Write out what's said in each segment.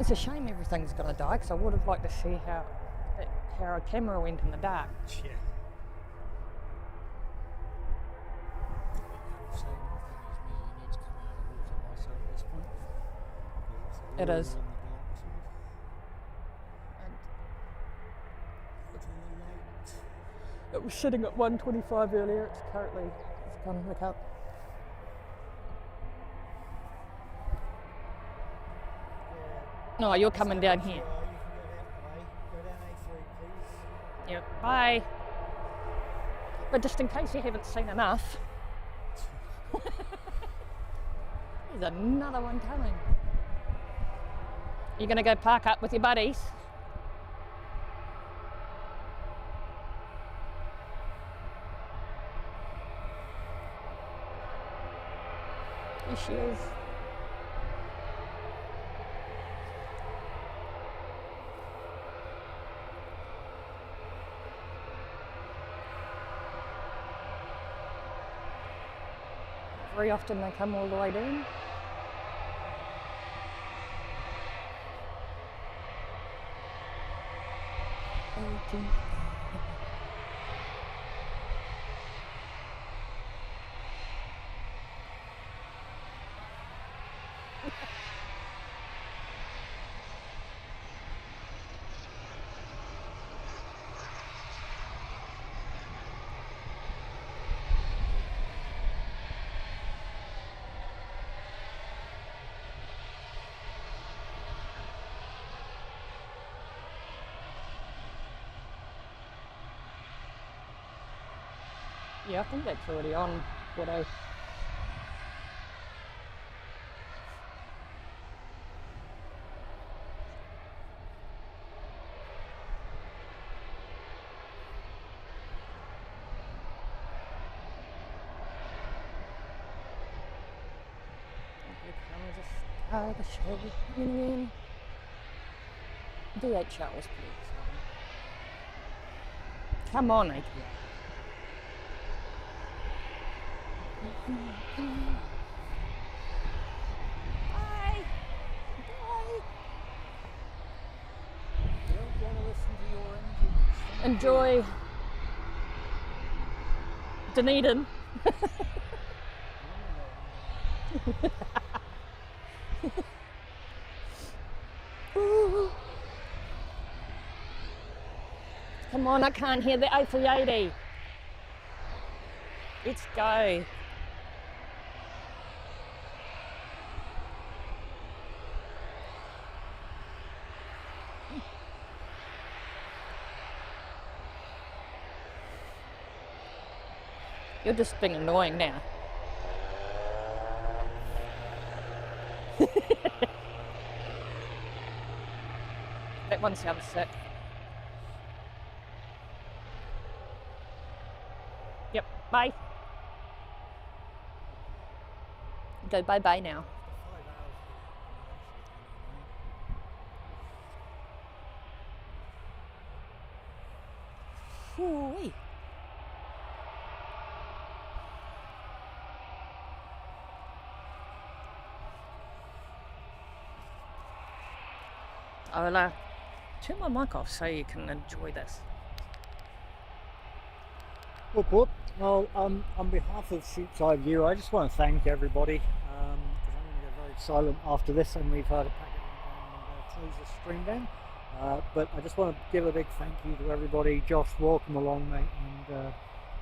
It's a shame everything's going to die, because I would have liked to see how our camera went in the dark. Yeah. Same thing as me, you need to come out of water lighter at this point. It is. On the dark side. Put on the light. It was sitting at 125 earlier, it's come back up. No, you're coming down here. You can go that way. Go down A3, please. Yep, bye. But just in case you haven't seen enough, there's another one coming. You're going to go park up with your buddies? Here she is. Very often they come all the way down. Okay. Yeah, I think that's already on, Widow. Here comes the star of the show coming in. DHL was pretty exciting. Come on, Adrian. Bye. Bye. You don't want to listen to your engines. Enjoy Dunedin. Come on, I can't hear the A380. Let's go. You're just being annoying now. That one sounds sick. Yep, bye. Go bye-bye now. 5 hours. Hoo-wee. I'll turn my mic off so you can enjoy this. Whoop whoop. Well, on behalf of Sheep's Eye View, I just want to thank everybody, because I'm going to go very silent after this and we've had to pack it and close the stream down. But I just want to give a big thank you to everybody. Josh, welcome along, mate, and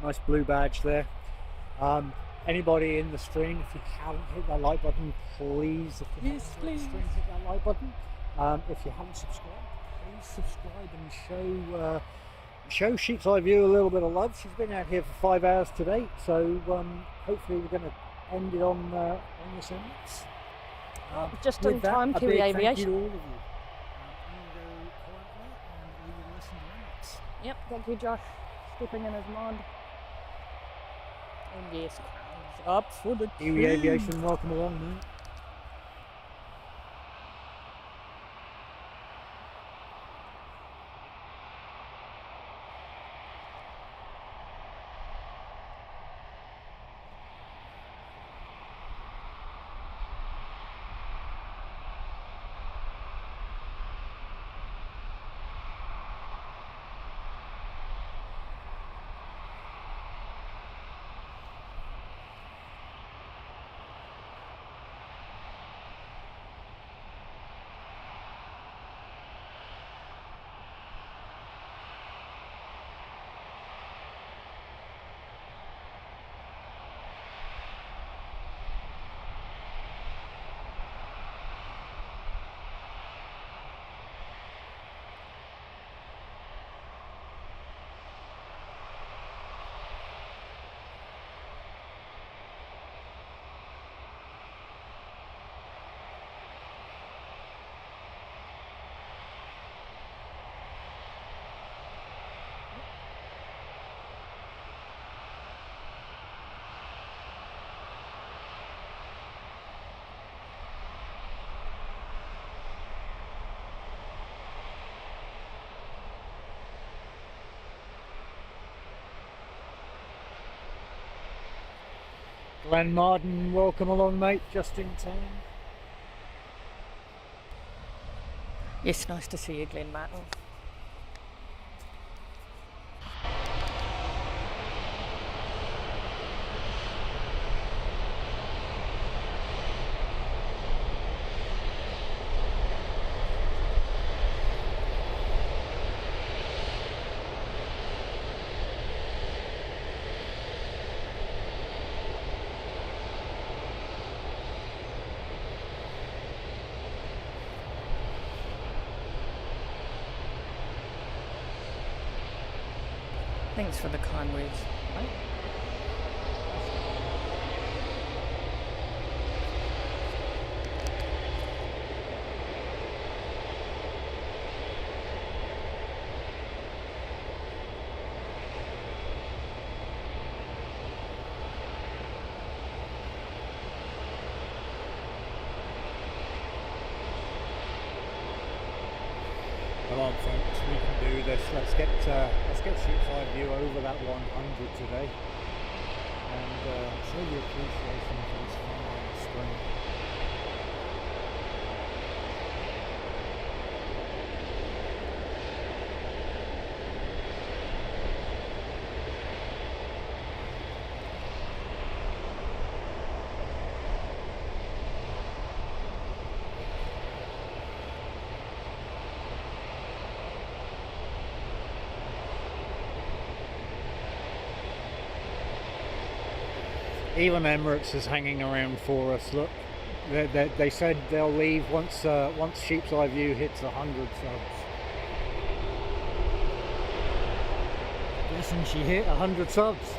nice blue badge there. Anybody in the stream, if you haven't hit that like button, please, if you haven't hit the stream, hit that like button. If you haven't subscribed, please subscribe and show Sheep's Eye View a little bit of love. She's been out here for 5 hours today, so hopefully we're going to end it on this endings. Just in time, Kiwi Aviation. Thank you to all of you. I'm going to go quietly and we will listen to Alex. Yep, thank you, Josh, stepping in as mod. And yes, crowns up for the Kiwi Aviation, welcome along, mate. Glenn Marden, welcome along, mate, just in time. Yes, nice to see you, Glenn Martin. Thanks for the kind words, mate. Come on, folks, we can do this. Let's get sheep's eye view over that 100 today, and show the appreciation for this fine spring. Even Emirates is hanging around for us. Look, they said they'll leave once sheep's eye view hits 100 subs. Guessing she hit 100 subs.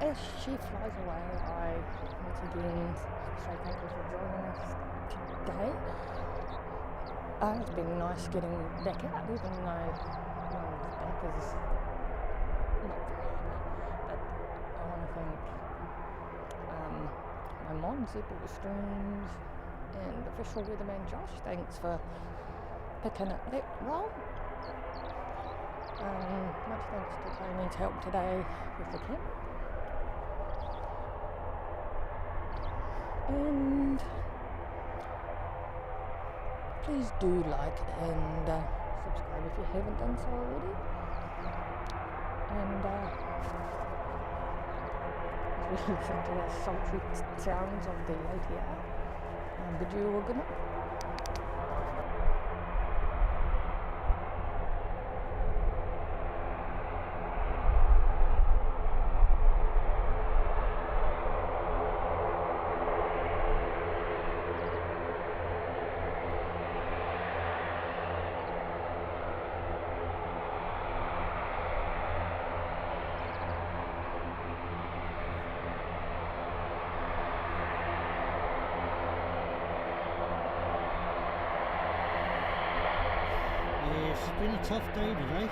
as she flies away, I once again say thank you for joining us today. It's been nice getting back out, even though Mum's back is not very happy. But I want to thank my mods, Apple Streams, and official weatherman Josh. Thanks for picking up that role. Much thanks to Tony's help today with the camera. And please do like and subscribe if you haven't done so already. And as we listen to the sultry sounds of the ATR, bid you all good night. It's been a tough day today.